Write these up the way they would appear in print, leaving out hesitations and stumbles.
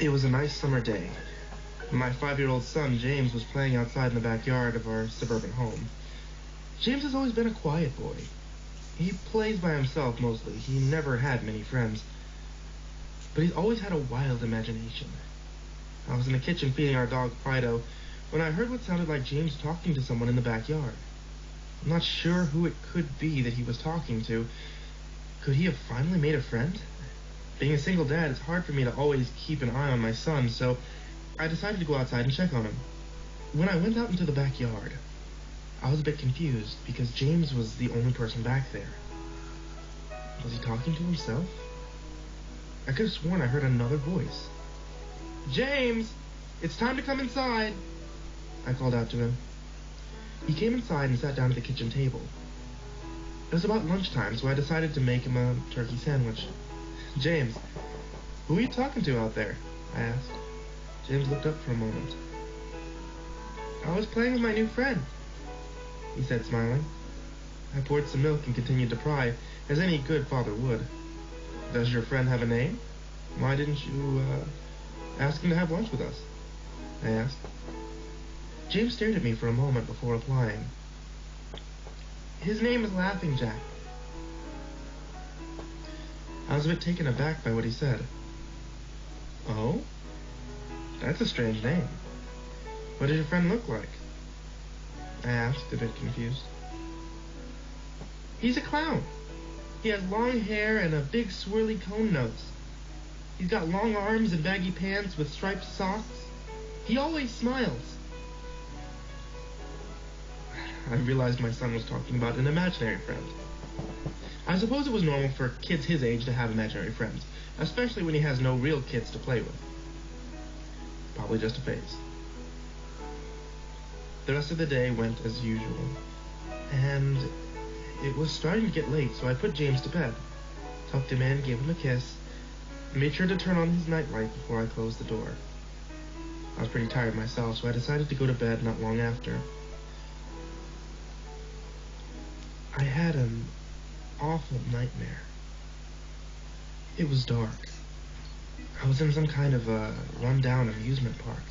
It was a nice summer day. My 5-year-old son, James, was playing outside in the backyard of our suburban home. James has always been a quiet boy. He plays by himself mostly. He never had many friends. But he's always had a wild imagination. I was in the kitchen feeding our dog Fido when I heard what sounded like James talking to someone in the backyard. I'm not sure who it could be that he was talking to. Could he have finally made a friend? Being a single dad, it's hard for me to always keep an eye on my son, so I decided to go outside and check on him. When I went out into the backyard, I was a bit confused because James was the only person back there. Was he talking to himself? I could have sworn I heard another voice. "James, it's time to come inside," I called out to him. He came inside and sat down at the kitchen table. It was about lunchtime, so I decided to make him a turkey sandwich. "James, who are you talking to out there?" I asked. James looked up for a moment. "I was playing with my new friend," he said, smiling. I poured some milk and continued to pry, as any good father would. "Does your friend have a name? Why didn't you, ask him to have lunch with us?" I asked. James stared at me for a moment before replying. "His name is Laughing Jack." I was a bit taken aback by what he said. "Oh? That's a strange name. What did your friend look like?" I asked, a bit confused. "He's a clown. He has long hair and a big swirly cone nose. He's got long arms and baggy pants with striped socks. He always smiles." I realized my son was talking about an imaginary friend. I suppose it was normal for kids his age to have imaginary friends, especially when he has no real kids to play with. Probably just a phase. The rest of the day went as usual, and it was starting to get late, so I put James to bed, tucked him in, gave him a kiss, and made sure to turn on his nightlight before I closed the door. I was pretty tired myself, so I decided to go to bed not long after. I had an awful nightmare. It was dark. I was in some kind of a run-down amusement park.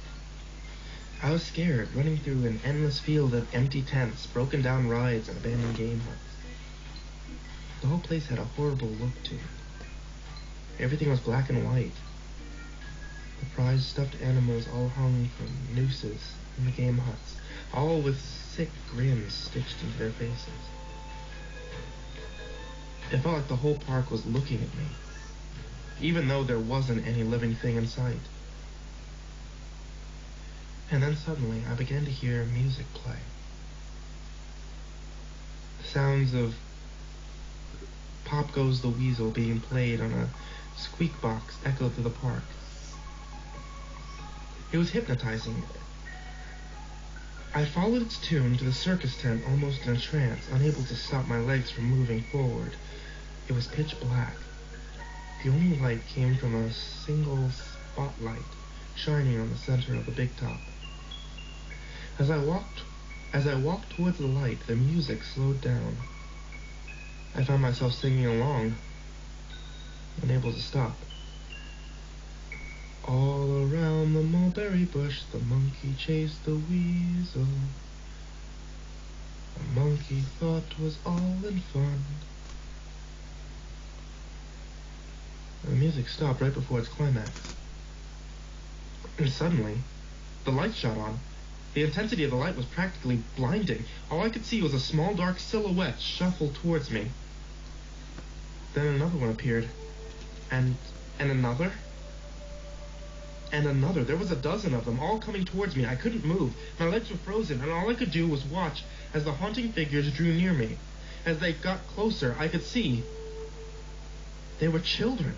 I was scared, running through an endless field of empty tents, broken down rides, and abandoned game huts. The whole place had a horrible look to it. Everything was black and white. The prized stuffed animals all hung from nooses in the game huts, all with sick grins stitched into their faces. It felt like the whole park was looking at me, even though there wasn't any living thing in sight. And then suddenly I began to hear music play. The sounds of Pop Goes the Weasel being played on a squeak box echoed through the park. It was hypnotizing. I followed its tune to the circus tent almost in a trance, unable to stop my legs from moving forward. It was pitch black. The only light came from a single spotlight shining on the center of the big top. As I walked towards the light, the music slowed down. I found myself singing along, unable to stop. All around the mulberry bush, the monkey chased the weasel. The monkey thought 'twas all in fun. The music stopped right before its climax. And suddenly, the light shot on. The intensity of the light was practically blinding. All I could see was a small dark silhouette shuffle towards me. Then another one appeared. And another. And another. There was a dozen of them, all coming towards me. I couldn't move. My legs were frozen, and all I could do was watch as the haunting figures drew near me. As they got closer, I could see they were children.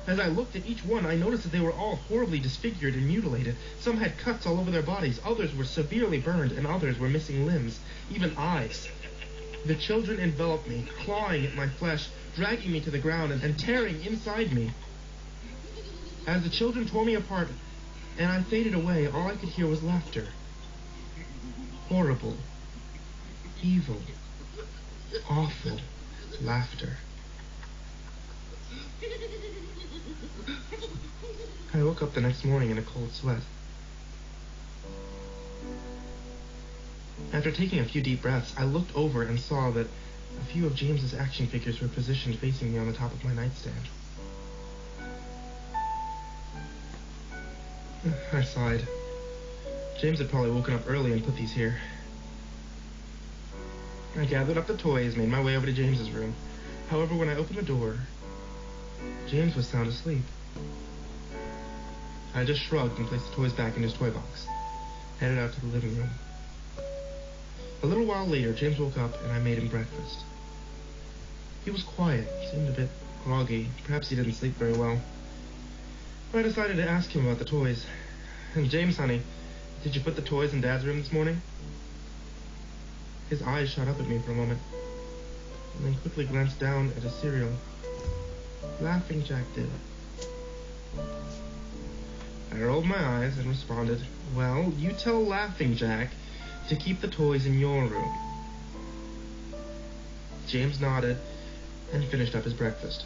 As I looked at each one, I noticed that they were all horribly disfigured and mutilated. Some had cuts all over their bodies, others were severely burned, and others were missing limbs, even eyes. The children enveloped me, clawing at my flesh, dragging me to the ground, and tearing inside me. As the children tore me apart, and I faded away, all I could hear was laughter. Horrible, evil, awful laughter. I woke up the next morning in a cold sweat. After taking a few deep breaths, I looked over and saw that a few of James's action figures were positioned facing me on the top of my nightstand. I sighed. James had probably woken up early and put these here. I gathered up the toys, made my way over to James's room. However, when I opened the door, James was sound asleep. I just shrugged and placed the toys back in his toy box, headed out to the living room. A little while later, James woke up and I made him breakfast. He was quiet, seemed a bit groggy. Perhaps he didn't sleep very well. I decided to ask him about the toys. James, honey, did you put the toys in Dad's room this morning? His eyes shot up at me for a moment, and then quickly glanced down at his cereal. Laughing Jack did. I rolled my eyes and responded, "Well, you tell Laughing Jack to keep the toys in your room." James nodded and finished up his breakfast,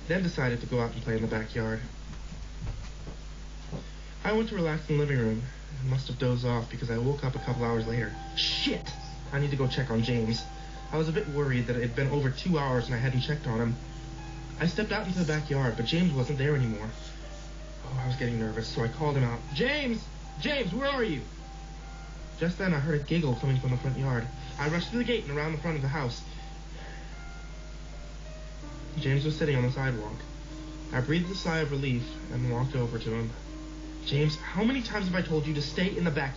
then decided to go out and play in the backyard. I went to relax in the living room and must have dozed off because I woke up a couple hours later. Shit! I need to go check on James. I was a bit worried that it had been over 2 hours and I hadn't checked on him. I stepped out into the backyard, but James wasn't there anymore. Oh, I was getting nervous, so I called him out. James! James, where are you? Just then, I heard a giggle coming from the front yard. I rushed to the gate and around the front of the house. James was sitting on the sidewalk. I breathed a sigh of relief and walked over to him. James, how many times have I told you to stay in the back?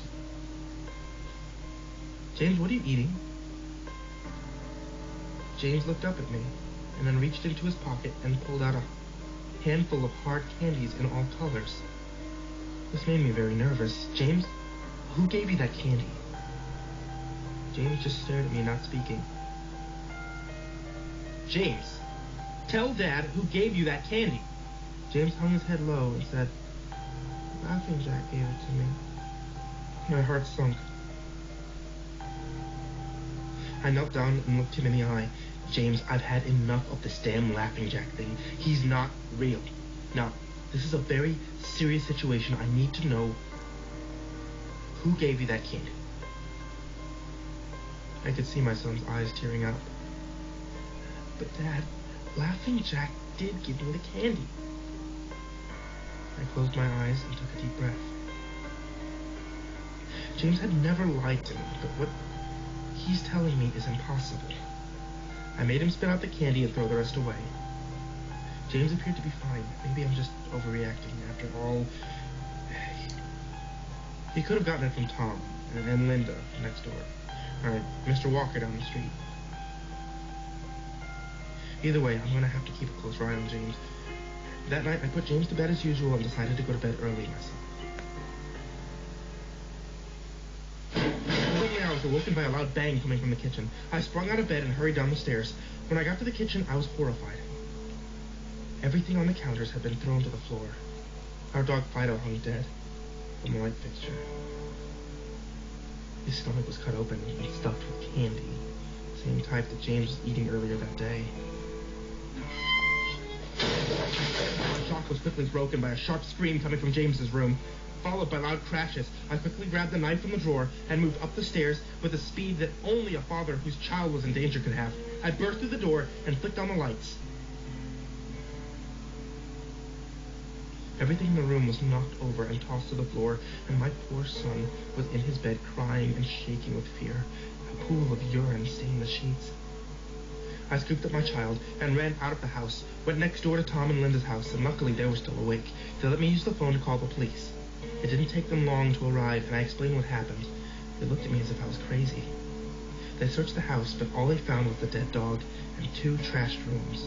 James, what are you eating? James looked up at me and then reached into his pocket and pulled out a handful of hard candies in all colors. This made me very nervous. James, who gave you that candy? James just stared at me, not speaking. James, tell Dad who gave you that candy. James hung his head low and said, "Laughing Jack gave it to me." My heart sunk. I knelt down and looked him in the eye. James, I've had enough of this damn Laughing Jack thing. He's not real. Now, this is a very serious situation. I need to know who gave you that candy. I could see my son's eyes tearing up. But Dad, Laughing Jack did give me the candy. I closed my eyes and took a deep breath. James had never lied to me, but what he's telling me is impossible. I made him spit out the candy and throw the rest away. James appeared to be fine. Maybe I'm just overreacting. After all, he could have gotten it from Tom and Linda next door. Or Mr. Walker down the street. Either way, I'm going to have to keep a close eye on James. That night, I put James to bed as usual and decided to go to bed early myself. Suddenly, I was awoken by a loud bang coming from the kitchen. I sprung out of bed and hurried down the stairs. When I got to the kitchen, I was horrified. Everything on the counters had been thrown to the floor. Our dog Fido hung dead from the light fixture. His stomach was cut open and stuffed with candy, the same type that James was eating earlier that day. The shock was quickly broken by a sharp scream coming from James's room, followed by loud crashes. I quickly grabbed the knife from the drawer and moved up the stairs with a speed that only a father whose child was in danger could have. I burst through the door and flicked on the lights. Everything in the room was knocked over and tossed to the floor, and my poor son was in his bed crying and shaking with fear. A pool of urine stained the sheets. I scooped up my child and ran out of the house, went next door to Tom and Linda's house, and luckily they were still awake. They let me use the phone to call the police. It didn't take them long to arrive, and I explained what happened. They looked at me as if I was crazy. They searched the house, but all they found was the dead dog and 2 trashed rooms.